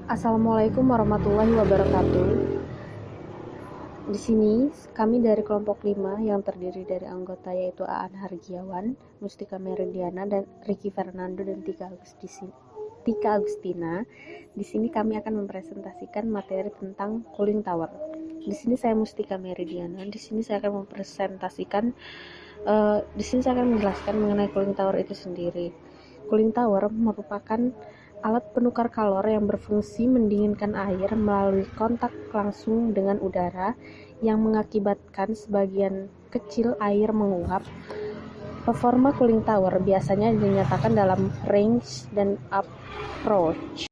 Assalamualaikum warahmatullahi wabarakatuh. Di sini kami dari kelompok 5 yang terdiri dari anggota yaitu Aan Hargiawan, Mustika Meridiana, dan Ricky Fernando dan Tika Agustina. Di sini kami akan mempresentasikan materi tentang cooling tower. Di sini saya Mustika Meridiana. Di sini saya akan menjelaskan mengenai cooling tower itu sendiri. Cooling tower merupakan alat penukar kalor yang berfungsi mendinginkan air melalui kontak langsung dengan udara yang mengakibatkan sebagian kecil air menguap. Performa cooling tower biasanya dinyatakan dalam range dan approach.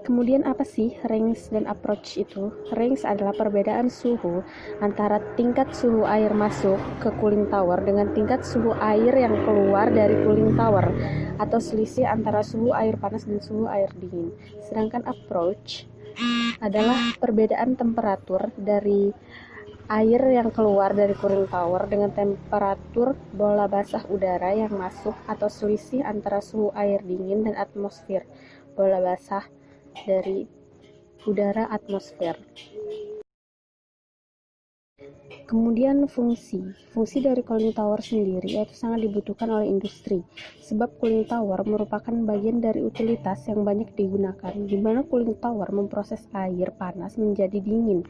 Kemudian apa sih range dan approach itu? Range adalah perbedaan suhu antara tingkat suhu air masuk ke cooling tower dengan tingkat suhu air yang keluar dari cooling tower, atau selisih antara suhu air panas dan suhu air dingin. Sedangkan approach adalah perbedaan temperatur dari air yang keluar dari cooling tower dengan temperatur bola basah udara yang masuk, atau selisih antara suhu air dingin dan atmosfer bola basah dari udara atmosfer. Kemudian fungsi dari cooling tower sendiri yaitu sangat dibutuhkan oleh industri, sebab cooling tower merupakan bagian dari utilitas yang banyak digunakan, di mana cooling tower memproses air panas menjadi dingin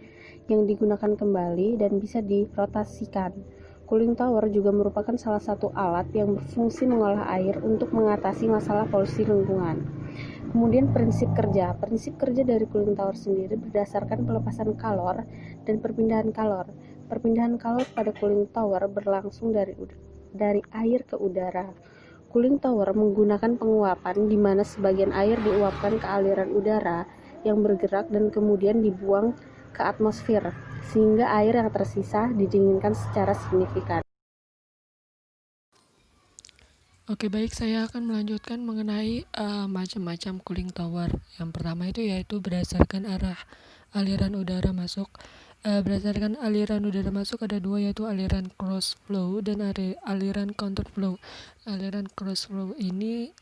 yang digunakan kembali dan bisa dirotasikan. Cooling tower juga merupakan salah satu alat yang berfungsi mengolah air untuk mengatasi masalah polusi lingkungan. Kemudian prinsip kerja dari cooling tower sendiri berdasarkan pelepasan kalor dan perpindahan kalor. Perpindahan kalor pada cooling tower berlangsung dari air ke udara. Cooling tower menggunakan penguapan di mana sebagian air diuapkan ke aliran udara yang bergerak dan kemudian dibuang ke atmosfer, sehingga air yang tersisa didinginkan secara signifikan. Oke, baik, saya akan melanjutkan mengenai macam-macam cooling tower. Yang pertama itu yaitu berdasarkan arah aliran udara masuk. Berdasarkan aliran udara masuk ada dua, yaitu aliran cross flow dan aliran counter flow. Aliran cross flow ini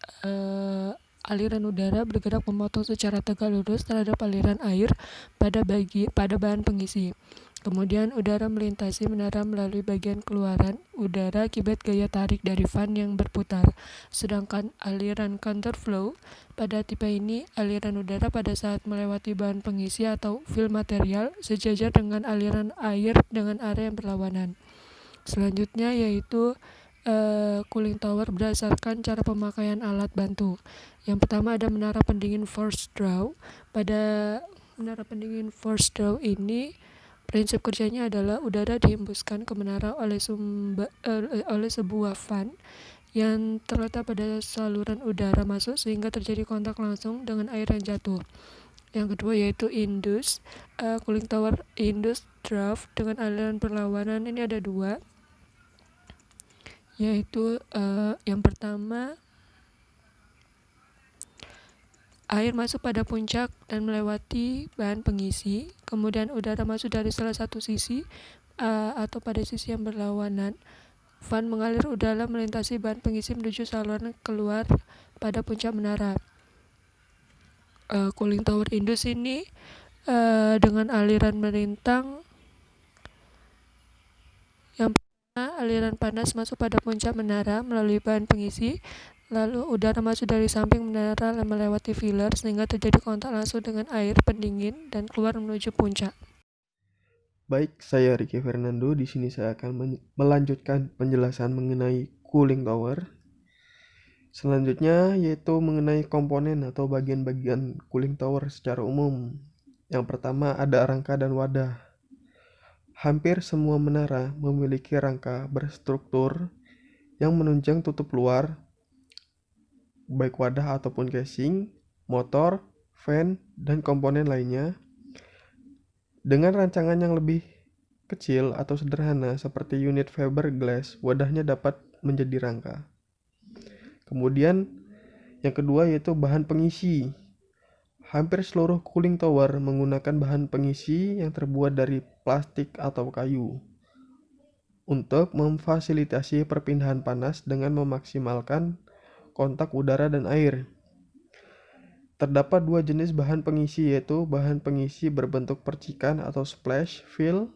aliran udara bergerak memotong secara tegak lurus terhadap aliran air pada bahan pengisi. Kemudian udara melintasi menara melalui bagian keluaran udara akibat gaya tarik dari fan yang berputar. Sedangkan aliran counterflow, pada tipe ini aliran udara pada saat melewati bahan pengisi atau fill material sejajar dengan aliran air dengan arah yang berlawanan. Selanjutnya yaitu cooling tower berdasarkan cara pemakaian alat bantu. Yang pertama ada menara pendingin forced draw. Pada menara pendingin forced draw ini prinsip kerjanya adalah udara dihembuskan ke menara oleh sebuah fan yang terletak pada saluran udara masuk sehingga terjadi kontak langsung dengan air yang jatuh. Yang kedua yaitu induced cooling tower induced draft dengan aliran berlawanan. Ini ada dua, yaitu yang pertama air masuk pada puncak dan melewati bahan pengisi, kemudian udara masuk dari salah satu sisi atau pada sisi yang berlawanan. Fan mengalir udara melintasi bahan pengisi menuju saluran keluar pada puncak menara. Cooling tower indus ini dengan aliran melintang. Yang pertama, aliran panas masuk pada puncak menara melalui bahan pengisi. Lalu udara masuk dari samping menara melewati filler sehingga terjadi kontak langsung dengan air pendingin dan keluar menuju puncak. Baik, saya Ricky Fernando. Di sini saya akan melanjutkan penjelasan mengenai cooling tower. Selanjutnya yaitu mengenai komponen atau bagian-bagian cooling tower secara umum. Yang pertama ada rangka dan wadah. Hampir semua menara memiliki rangka berstruktur yang menunjang tutup luar, baik wadah ataupun casing, motor, fan, dan komponen lainnya. Dengan rancangan yang lebih kecil atau sederhana seperti unit fiberglass, wadahnya dapat menjadi rangka. Kemudian yang kedua yaitu bahan pengisi. Hampir seluruh cooling tower menggunakan bahan pengisi yang terbuat dari plastik atau kayu untuk memfasilitasi perpindahan panas dengan memaksimalkan kontak udara dan air. Terdapat dua jenis bahan pengisi, yaitu bahan pengisi berbentuk percikan atau splash fill,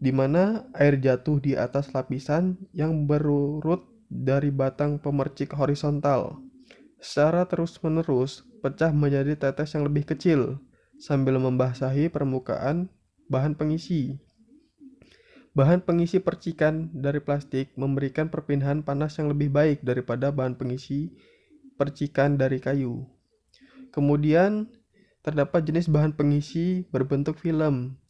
di mana air jatuh di atas lapisan yang berurut dari batang pemercik horizontal. Secara terus-menerus, pecah menjadi tetes yang lebih kecil, sambil membasahi permukaan bahan pengisi. Bahan pengisi percikan dari plastik memberikan perpindahan panas yang lebih baik daripada bahan pengisi percikan dari kayu. Kemudian, terdapat jenis bahan pengisi berbentuk film.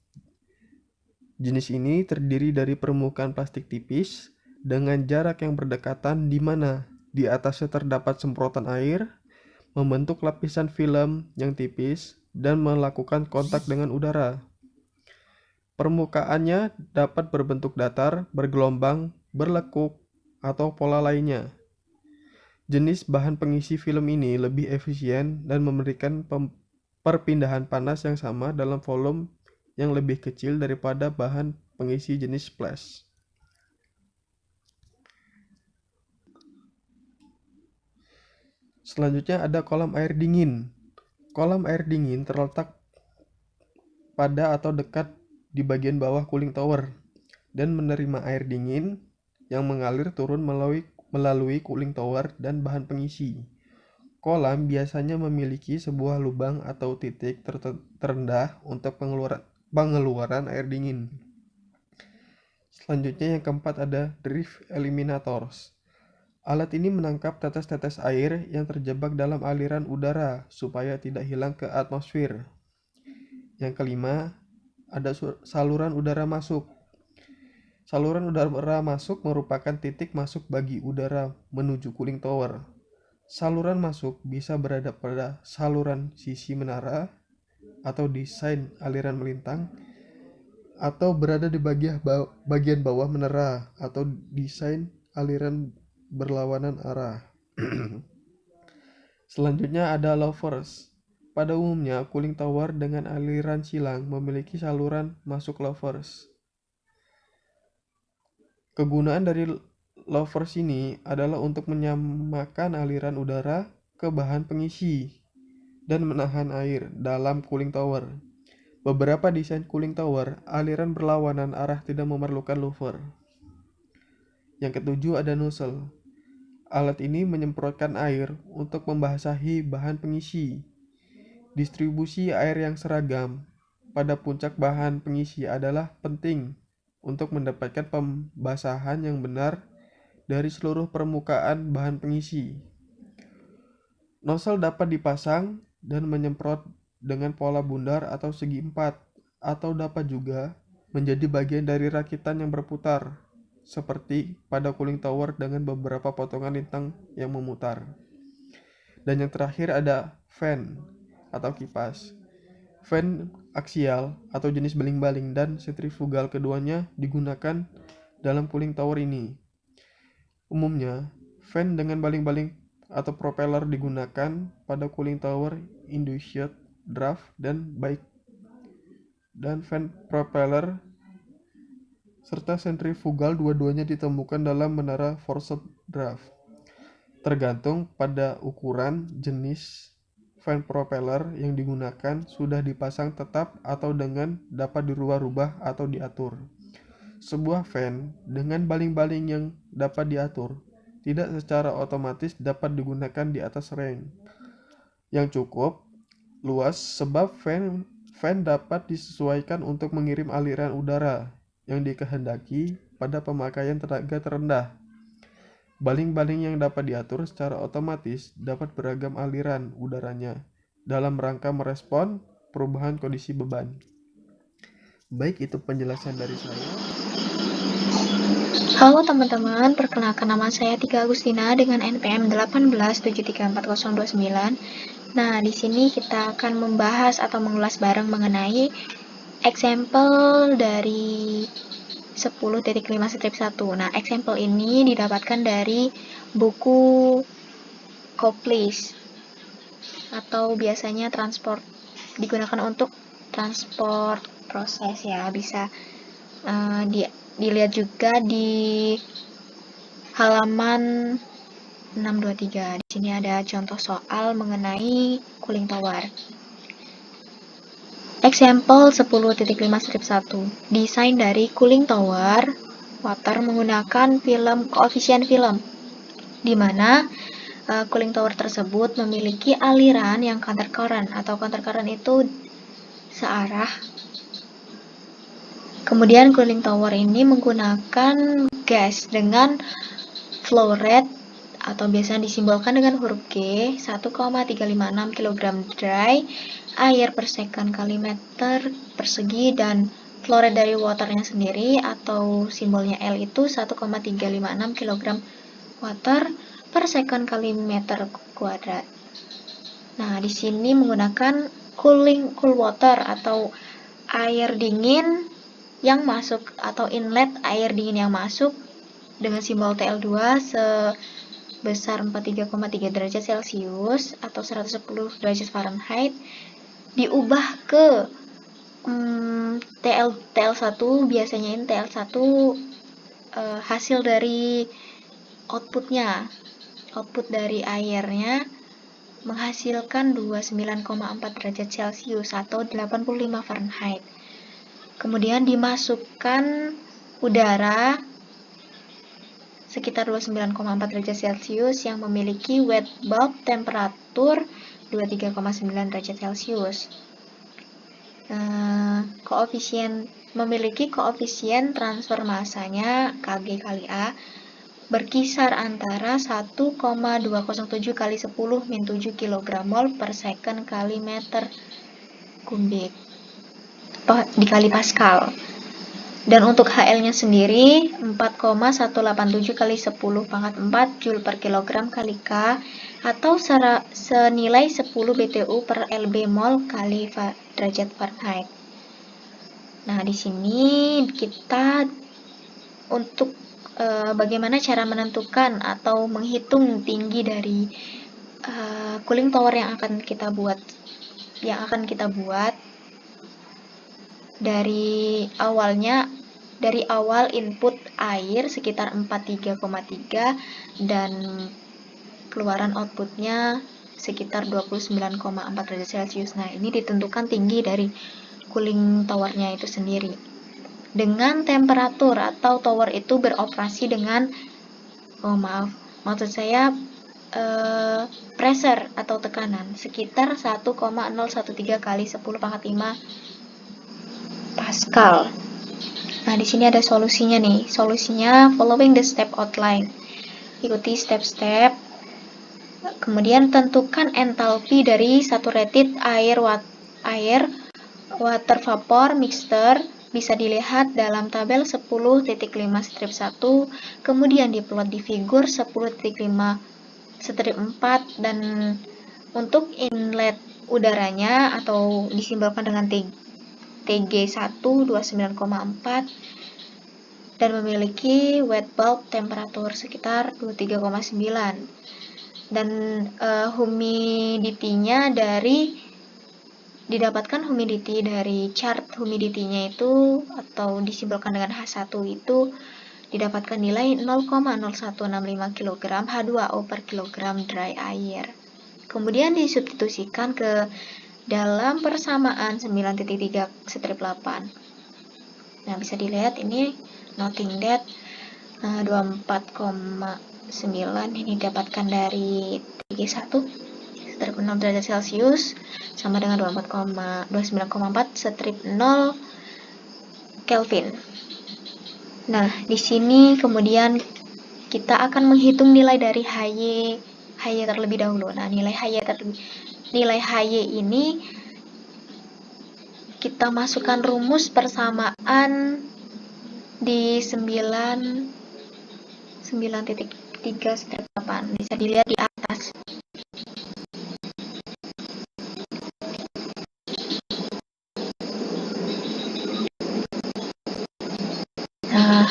Jenis ini terdiri dari permukaan plastik tipis dengan jarak yang berdekatan di mana di atasnya terdapat semprotan air, membentuk lapisan film yang tipis, dan melakukan kontak dengan udara. Permukaannya dapat berbentuk datar, bergelombang, berlekuk, atau pola lainnya. Jenis bahan pengisi film ini lebih efisien dan memberikan perpindahan panas yang sama dalam volume yang lebih kecil daripada bahan pengisi jenis splash. Selanjutnya ada kolam air dingin. Kolam air dingin terletak pada atau dekat di bagian bawah cooling tower dan menerima air dingin yang mengalir turun melalui cooling tower dan bahan pengisi. Kolam biasanya memiliki sebuah lubang atau titik terendah untuk pengeluaran air dingin. Selanjutnya yang keempat ada drift eliminators. Alat ini menangkap tetes-tetes air yang terjebak dalam aliran udara supaya tidak hilang ke atmosfer. Yang kelima, ada saluran udara masuk. Saluran udara masuk merupakan titik masuk bagi udara menuju cooling tower. Saluran masuk bisa berada pada saluran sisi menara atau desain aliran melintang, atau berada di bagian bawah menara atau desain aliran berlawanan arah. Selanjutnya ada louvers. Pada umumnya, cooling tower dengan aliran silang memiliki saluran masuk louvers. Kegunaan dari louvers ini adalah untuk menyamakan aliran udara ke bahan pengisi dan menahan air dalam cooling tower. Beberapa desain cooling tower, aliran berlawanan arah tidak memerlukan louver. Yang ketujuh ada nozzle. Alat ini menyemprotkan air untuk membasahi bahan pengisi. Distribusi air yang seragam pada puncak bahan pengisi adalah penting untuk mendapatkan pembasahan yang benar dari seluruh permukaan bahan pengisi. Nozzle dapat dipasang dan menyemprot dengan pola bundar atau segi empat, atau dapat juga menjadi bagian dari rakitan yang berputar, seperti pada cooling tower dengan beberapa potongan lintang yang memutar. Dan yang terakhir ada fan atau kipas. Fan aksial atau jenis baling-baling dan sentrifugal keduanya digunakan dalam cooling tower ini. Umumnya, fan dengan baling-baling atau propeller digunakan pada cooling tower induced draft dan fan propeller serta sentrifugal dua-duanya ditemukan dalam menara forced draft. Tergantung pada ukuran, jenis fan propeller yang digunakan sudah dipasang tetap atau dengan dapat dirubah-rubah atau diatur. Sebuah fan dengan baling-baling yang dapat diatur tidak secara otomatis dapat digunakan di atas ring yang cukup luas, sebab fan dapat disesuaikan untuk mengirim aliran udara yang dikehendaki pada pemakaian tenaga terendah. Baling-baling yang dapat diatur secara otomatis dapat beragam aliran udaranya dalam rangka merespon perubahan kondisi beban. Baik, itu penjelasan dari saya. Halo teman-teman, perkenalkan nama saya Tika Agustina dengan NPM 181734029. Nah, di sini kita akan membahas atau mengulas bareng mengenai example dari 10.5/1. Nah, example ini didapatkan dari buku Coplis atau biasanya digunakan untuk transport proses ya. Bisa dilihat juga di halaman 623. Di sini ada contoh soal mengenai cooling tower. Example 10.5/1. Desain dari cooling tower water menggunakan koefisien film, di mana cooling tower tersebut memiliki aliran yang counter current, atau counter current itu searah. Kemudian cooling tower ini menggunakan gas dengan flow rate atau biasa disimbolkan dengan huruf G, 1,356 kg dry air per second kali meter persegi, dan flow rate dari waternya sendiri atau simbolnya L itu 1,356 kg water per second kali meter kuadrat. Nah, di sini menggunakan cool water atau air dingin yang masuk atau inlet air dingin yang masuk dengan simbol TL2 sebesar 43,3 derajat Celcius atau 110 derajat Fahrenheit diubah ke TL1. Biasanya ini TL1 hasil dari output dari airnya menghasilkan 29,4 derajat Celcius atau 85 Fahrenheit. Kemudian dimasukkan udara sekitar 29,4 derajat Celcius yang memiliki wet bulb temperatur 23,9 derajat Celcius. Memiliki koefisien transfer masanya Kg kali A berkisar antara 1,207 kali 10 min 7 kg mol per second kali meter kubik dikali Pascal. Dan untuk HL-nya sendiri 4,187 kali 10 pangkat 4 Joule per kilogram kali K atau senilai 10 BTU per LB mol kali derajat Fahrenheit. Nah, di sini kita untuk bagaimana cara menentukan atau menghitung tinggi dari cooling tower yang akan kita buat dari awal input air sekitar 43,3 dan keluaran outputnya sekitar 29,4 derajat Celcius. Nah, ini ditentukan tinggi dari cooling towernya itu sendiri. Dengan temperatur atau tower itu beroperasi dengan pressure atau tekanan sekitar 1,013 kali 10 pangkat 5 Pascal. Nah, di sini ada solusinya nih. Solusinya following the step outline. Ikuti step-step. Kemudian tentukan entalpi dari saturated air water vapor mixture, bisa dilihat dalam tabel 10.5/1, kemudian diplot di figur 10.5/4, dan untuk inlet udaranya atau disimbolkan dengan TG1 29,4 dan memiliki wet bulb temperatur sekitar 23,9, dan humidity-nya didapatkan humidity dari chart humidity-nya itu atau disimbolkan dengan H1 itu didapatkan nilai 0,0165 kg H2O per kilogram dry air. Kemudian disubstitusikan ke dalam persamaan 9.3/8. Nah, bisa dilihat ini noting that 24,9 ini didapatkan dari TG1 strip 0 derajat Celcius sama dengan 29,4 strip 0 Kelvin. Nah, di sini kemudian kita akan menghitung nilai dari HY terlebih dahulu. Nah, nilai HY ini kita masukkan rumus persamaan di 9.3/8. Bisa dilihat di atas. Nah,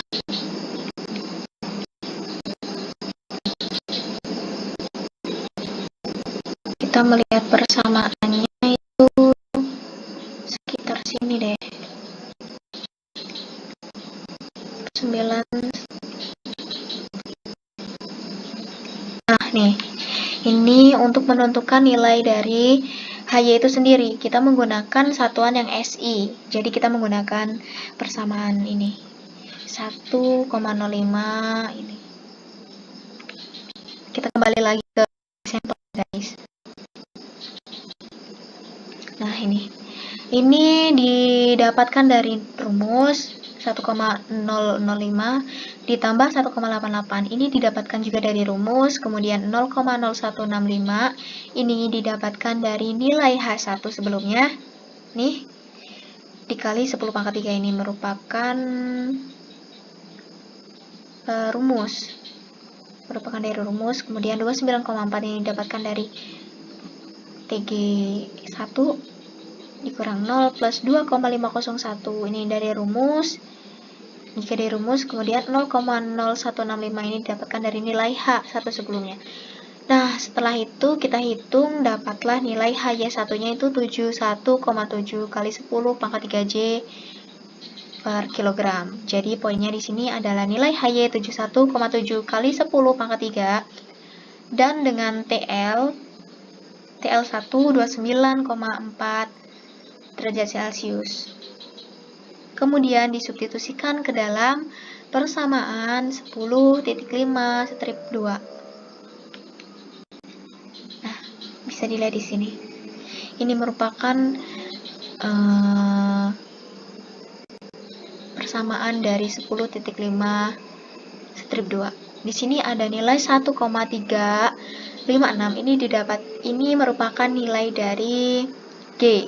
kita melihat persamaannya itu sekitar sini deh. 9. Nah, untuk menentukan nilai dari HY itu sendiri, kita menggunakan satuan yang SI. Jadi kita menggunakan persamaan ini. 1,05 ini. Kita kembali lagi ke sampel, guys. Nah, ini didapatkan dari rumus 1,005 ditambah 1,88. Ini didapatkan juga dari rumus, kemudian 0,0165 ini didapatkan dari nilai H1 sebelumnya. Nih, dikali 10 pangkat 3 ini merupakan rumus. Merupakan dari rumus, kemudian 29,4 ini didapatkan dari TG1 dikurang 0 plus 2,501 ini dari rumus. Jika dari rumus, kemudian 0,0165 ini didapatkan dari nilai H1 sebelumnya. Nah, setelah itu kita hitung, dapatlah nilai HY1-nya itu 71,7 kali 10 pangkat 3J per kilogram. Jadi poinnya di sini adalah nilai HY 71,7 kali 10 pangkat 3 dan dengan TL1 29,4 derajat Celcius. Kemudian disubstitusikan ke dalam persamaan 10.5 strip 2. Nah, bisa dilihat di sini. Ini merupakan persamaan dari 10.5 strip 2. Di sini ada nilai 1,356 ini merupakan nilai dari G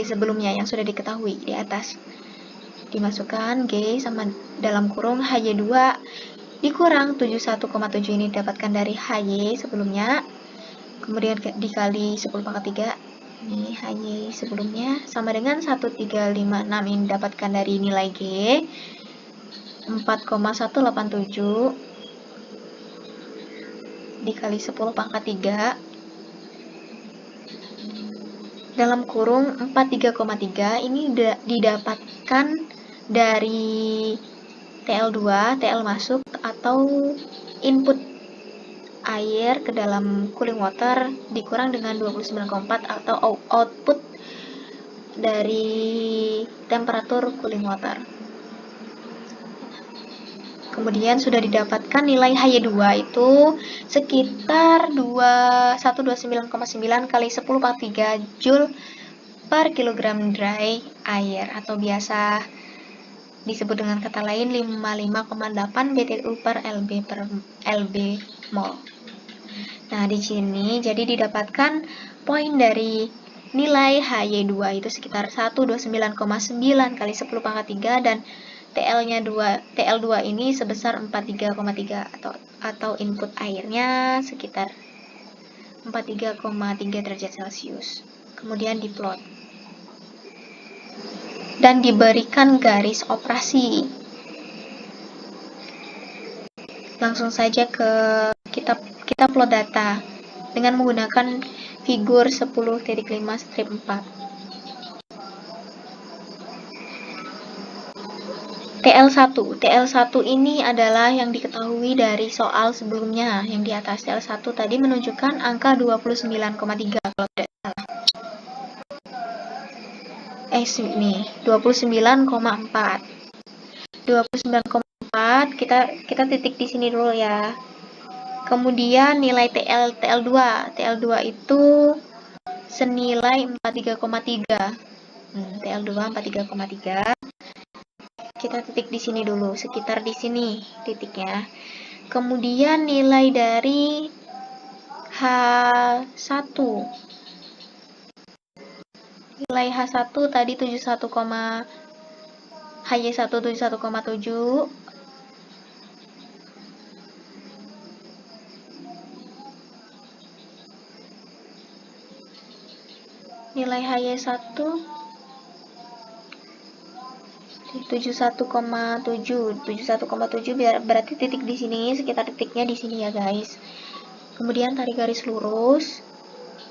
sebelumnya yang sudah diketahui di atas. Dimasukkan G sama dalam kurung HY2 dikurang 71,7 ini didapatkan dari HY sebelumnya, kemudian dikali 10 pangkat 3 ini HY sebelumnya sama dengan 1356 ini didapatkan dari nilai G 4,187 dikali 10 pangkat 3 dalam kurung 43,3 ini didapatkan dari TL2, TL masuk atau input air ke dalam cooling water dikurang dengan 29,4 atau output dari temperatur cooling water. Kemudian sudah didapatkan nilai HY2 itu sekitar 129,9 kali 10 per 3 Joule per kilogram dry air atau biasa disebut dengan kata lain 55,8 BTU per LB mol. Nah, di sini jadi didapatkan poin dari nilai HY2 itu sekitar 129,9 kali 10 pangkat 3 dan TL2 ini sebesar 43,3 atau input airnya sekitar 43,3 derajat Celcius. Kemudian diplot dan diberikan garis operasi. Langsung saja ke kita plot data dengan menggunakan figur 10.5 strip 4. TL1 ini adalah yang diketahui dari soal sebelumnya yang di atas. TL1 tadi menunjukkan angka 29,3 kalau tidak salah. Ini 29,4 kita titik di sini dulu ya. Kemudian nilai TL2 itu senilai 43,3. TL2 43,3. Kita titik di sini dulu, sekitar di sini titiknya. Kemudian nilai dari H1. Nilai H1 tadi 71, HY1 71,7. Nilai HY1 71,7 berarti titik di sini, sekitar titiknya di sini ya guys. Kemudian tarik garis lurus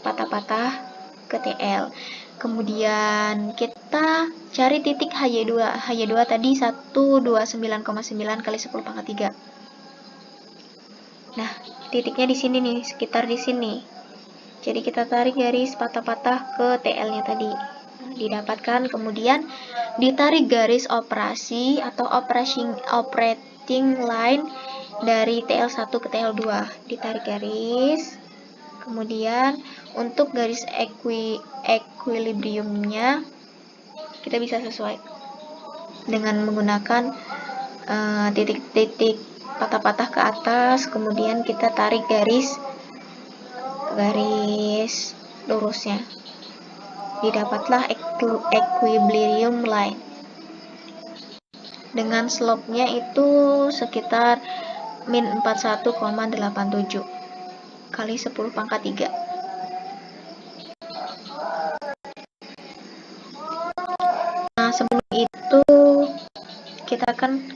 patah-patah ke TL. Kemudian kita cari titik HY2. HY2 tadi 129,9 kali 10 pangkat 3. Nah, titiknya di sini nih, sekitar di sini. Jadi kita tarik garis patah-patah ke TL-nya tadi. Nah, didapatkan, kemudian ditarik garis operasi atau operating line dari TL1 ke TL2. Ditarik garis. Kemudian untuk garis equilibriumnya kita bisa sesuai dengan menggunakan titik-titik patah-patah ke atas, kemudian kita tarik garis lurusnya. Didapatlah equilibrium line. Dengan slope-nya itu sekitar min 41,87 kali 10 pangkat 3. Nah, sebelum itu kita kan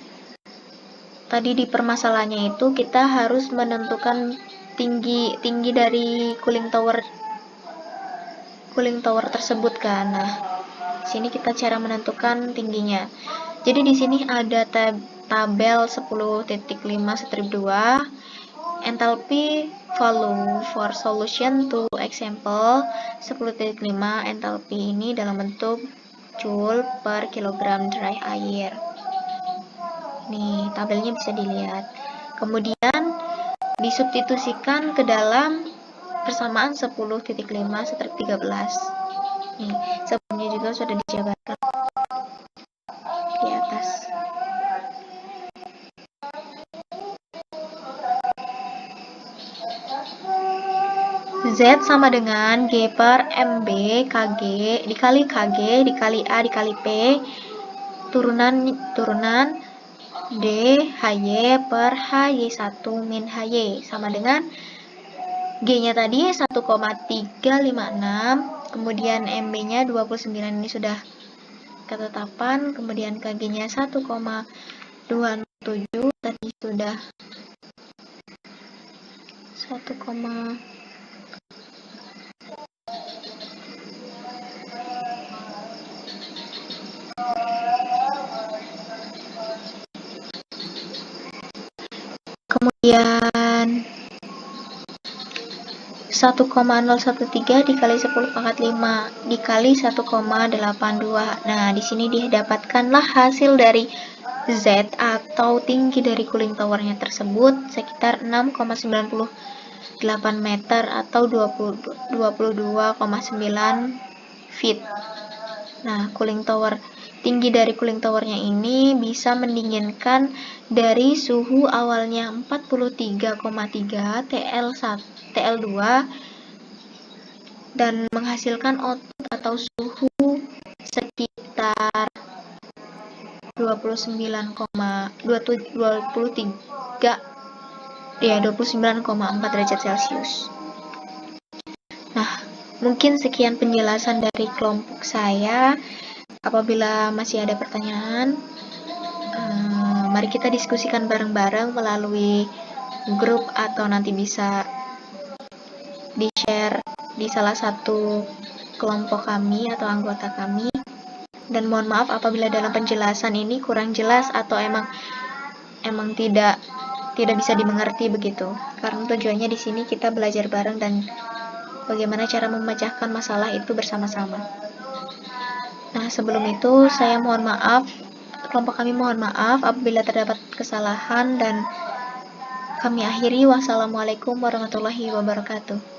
tadi di permasalahannya itu kita harus menentukan tinggi dari cooling tower tersebut kan. Nah, sini kita cara menentukan tingginya. Jadi di sini ada tabel 10.5/2 enthalpy value for solution to example 10.5 enthalpy ini dalam bentuk joule per kilogram dry air. Nih, tabelnya bisa dilihat. Kemudian disubstitusikan ke dalam persamaan 10.5/13. Nih, sebelumnya juga sudah dijabarkan di atas. Z sama dengan G per MB KG dikali KG dikali A dikali P turunan D HY per HY1 min HY sama dengan G-nya tadi 1,356, kemudian MB-nya 29 ini sudah ketetapan, kemudian KG-nya 1,207 tadi sudah 1, kemudian 1,013 dikali 10 pangkat 5 dikali 1,82. Nah, di sini didapatkanlah hasil dari Z atau tinggi dari cooling towernya tersebut sekitar 6,98 meter atau 22,9 feet. Nah, tinggi dari cooling towernya ini bisa mendinginkan dari suhu awalnya 43,3 TL2 dan menghasilkan output atau suhu sekitar 29,4 derajat Celcius. Nah, mungkin sekian penjelasan dari kelompok saya. Apabila masih ada pertanyaan, mari kita diskusikan bareng-bareng melalui grup atau nanti bisa di-share di salah satu kelompok kami atau anggota kami. Dan mohon maaf apabila dalam penjelasan ini kurang jelas atau emang tidak bisa dimengerti begitu. Karena tujuannya di sini kita belajar bareng dan bagaimana cara memecahkan masalah itu bersama-sama. Nah, sebelum itu saya mohon maaf, kelompok kami mohon maaf apabila terdapat kesalahan dan kami akhiri. Wassalamualaikum warahmatullahi wabarakatuh.